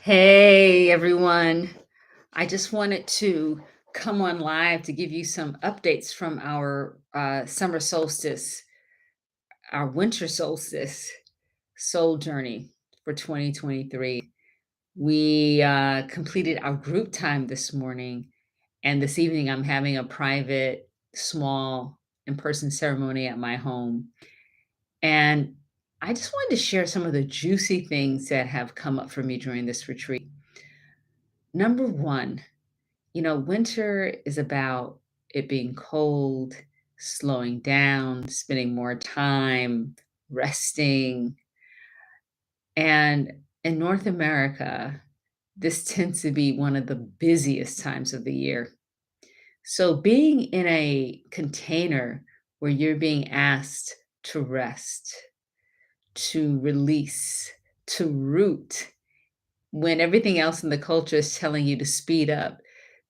Hey everyone. I just wanted to come on live to give you some updates from our summer solstice, our winter solstice soul journey for 2023. We completed our group time this morning, and this evening I'm having a private, small, in person ceremony at my home. And I just wanted to share some of the juicy things that have come up for me during this retreat. Number one, winter is about it being cold, slowing down, spending more time, resting. And in North America, this tends to be one of the busiest times of the year. So being in a container where you're being asked to rest, to release, to root, when everything else in the culture is telling you to speed up,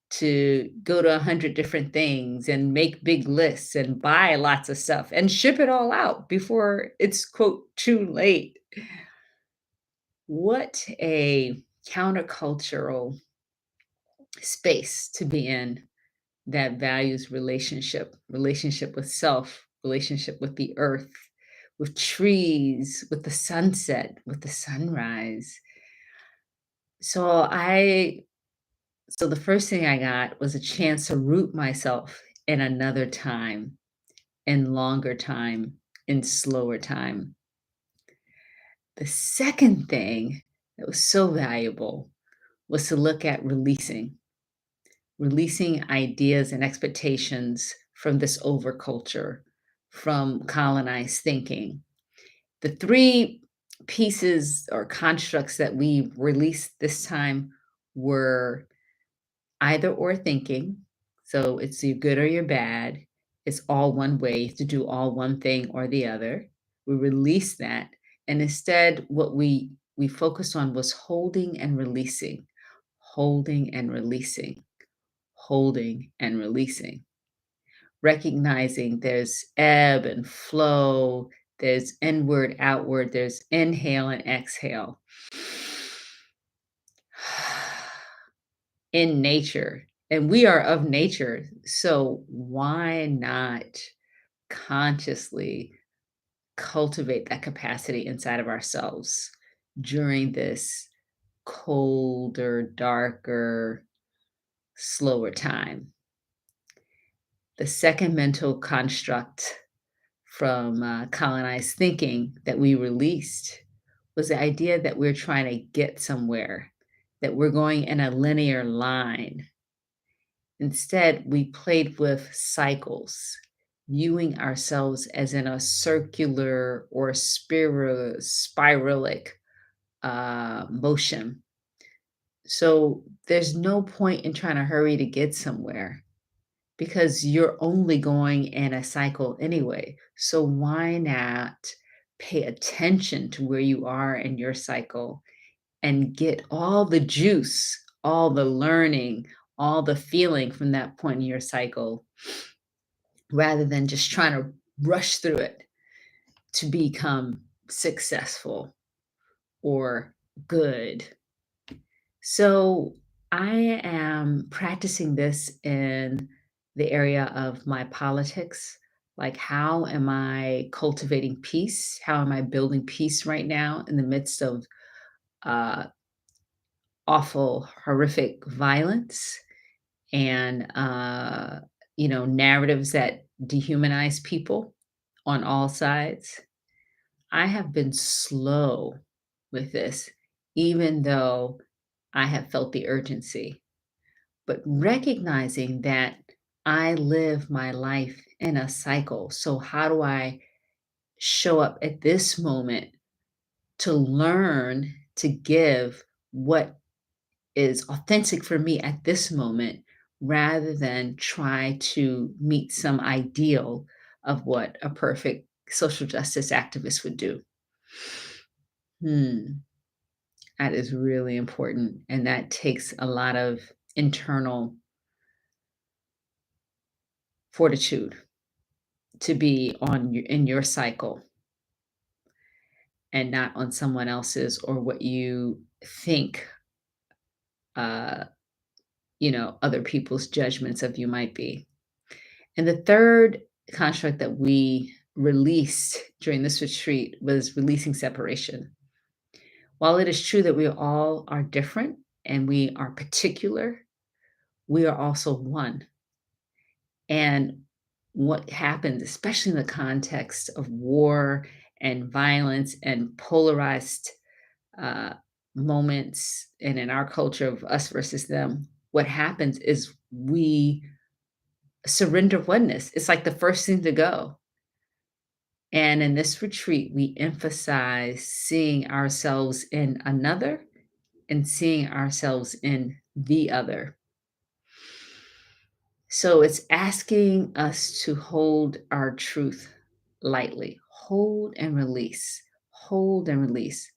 to go to 100 different things and make big lists and buy lots of stuff and ship it all out before it's, quote, "too late." What a countercultural space to be in that values relationship with self, relationship with the earth, with trees, with the sunset, with the sunrise. So I So the first thing I got was a chance to root myself in another time, in longer time, in slower time. The second thing that was so valuable was to look at releasing ideas and expectations from this overculture, from colonized thinking. The three pieces or constructs that we released this time were either or thinking. So it's your good or your bad. It's all one way. You have to do all one thing or the other. We release that. And instead, what we focused on was holding and releasing, holding and releasing, holding and releasing. Recognizing there's ebb and flow, there's inward, outward, there's inhale and exhale. In nature, and we are of nature, so why not consciously cultivate that capacity inside of ourselves during this colder, darker, slower time? The second mental construct from colonized thinking that we released was the idea that we're trying to get somewhere, that we're going in a linear line. Instead, we played with cycles, viewing ourselves as in a circular or spiralic motion. So there's no point in trying to hurry to get somewhere because you're only going in a cycle anyway. So why not pay attention to where you are in your cycle and get all the juice, all the learning, all the feeling from that point in your cycle, rather than just trying to rush through it to become successful or good. So I am practicing this in the area of my politics. Like, how am I cultivating peace? How am I building peace right now in the midst of uh, awful, horrific violence and narratives that dehumanize people on all sides? I have been slow with this, even though I have felt the urgency, but recognizing that I live my life in a cycle. So how do I show up at this moment to learn to give what is authentic for me at this moment rather than try to meet some ideal of what a perfect social justice activist would do? Hmm, that is really important. And that takes a lot of internal fortitude to be in your cycle and not on someone else's or what you think. uh, other people's judgments of you might be. And the third construct that we released during this retreat was releasing separation. While it is true that we all are different and we are particular, we are also one. And what happens, especially in the context of war and violence and polarized uh, moments, and in our culture of us versus them, what happens is we surrender oneness. It's like the first thing to go. And in this retreat, we emphasize seeing ourselves in another and seeing ourselves in the other. So it's asking us to hold our truth lightly, hold and release, hold and release.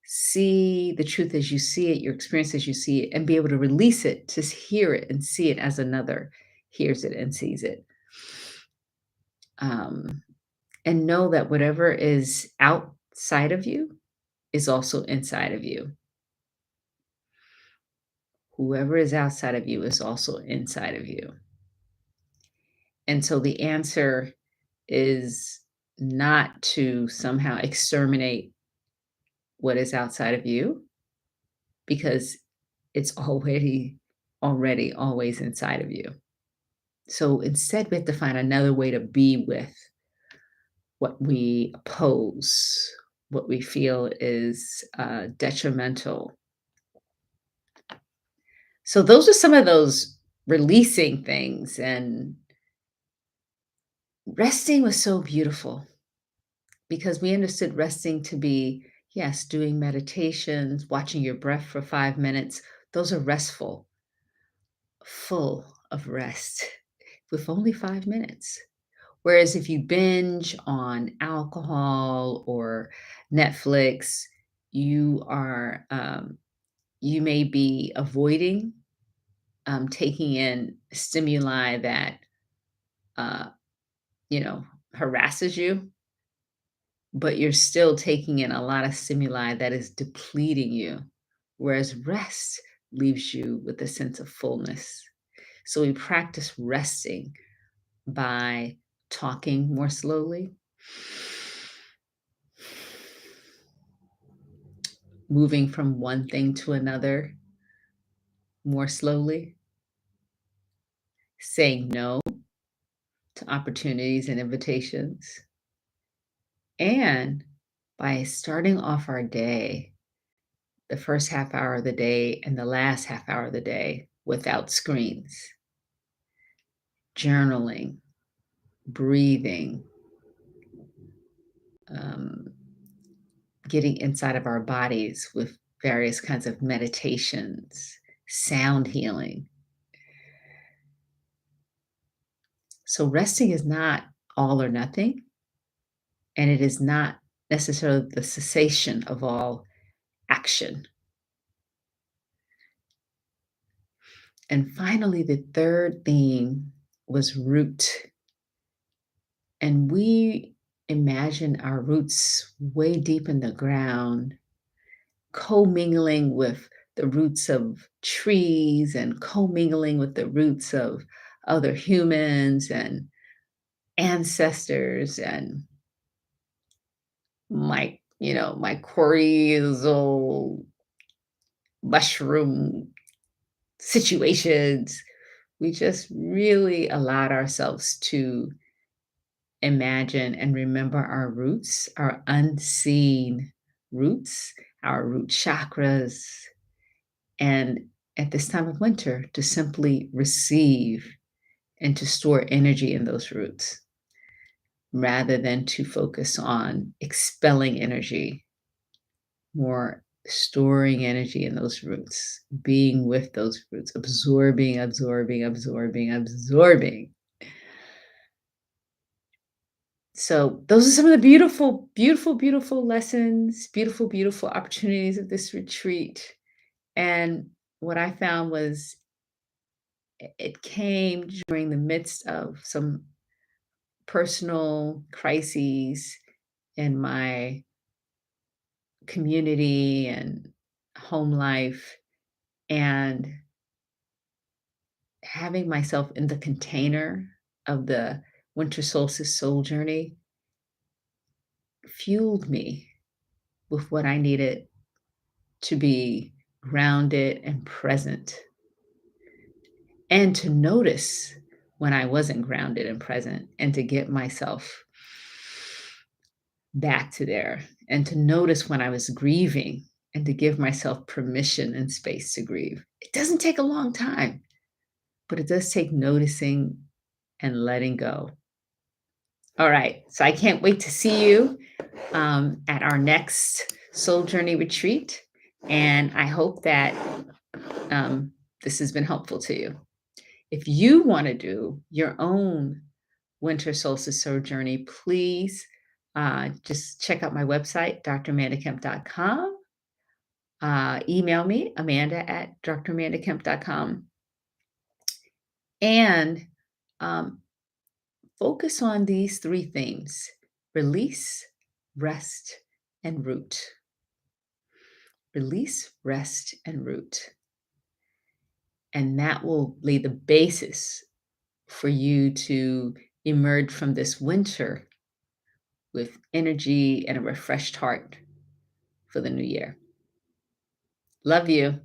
See the truth as you see it, your experience as you see it, and be able to release it, to hear it and see it as another hears it and sees it. Um, and know that whatever is outside of you is also inside of you. Whoever is outside of you is also inside of you. And so the answer is not to somehow exterminate what is outside of you, because it's already always inside of you. So instead, we have to find another way to be with what we oppose, what we feel is detrimental. So those are some of those releasing things, and resting was so beautiful because we understood resting to be, yes, doing meditations, watching your breath for 5 minutes. Those are restful, full of rest with only 5 minutes. Whereas if you binge on alcohol or Netflix, you are, you may be avoiding taking in stimuli that, uh, you know, harasses you, but you're still taking in a lot of stimuli that is depleting you, whereas rest leaves you with a sense of fullness. So we practice resting by talking more slowly, moving from one thing to another more slowly, saying no to opportunities and invitations, and by starting off our day, the first half hour of the day and the last half hour of the day without screens, journaling, breathing, um, getting inside of our bodies with various kinds of meditations, sound healing. So, resting is not all or nothing, and it is not necessarily the cessation of all action. And finally, the third theme was root. And we imagine our roots way deep in the ground, commingling with the roots of trees and commingling with the roots of other humans and ancestors and my mycorrhizal mushroom situations. We just really allowed ourselves to imagine and remember our roots, our unseen roots, our root chakras, and at this time of winter, to simply receive and to store energy in those roots rather than to focus on expelling energy, more storing energy in those roots, being with those roots, absorbing, absorbing, absorbing, absorbing. So those are some of the beautiful, beautiful, beautiful lessons, beautiful, beautiful opportunities of this retreat. And what I found was it came during the midst of some personal crises in my community and home life. And having myself in the container of the winter solstice soul journey fueled me with what I needed to be grounded and present, and to notice when I wasn't grounded and present, and to get myself back to there, and to notice when I was grieving, and to give myself permission and space to grieve. It doesn't take a long time, but it does take noticing and letting go. All right, so I can't wait to see you at our next Soul Journey retreat, and I hope that this has been helpful to you. If you want to do your own winter solstice soul journey, please just check out my website, dramandakemp.com. Email me, Amanda at dramandakemp.com, and um, focus on these three themes: release, rest, and root. Release, rest, and root. And that will lay the basis for you to emerge from this winter with energy and a refreshed heart for the new year. Love you.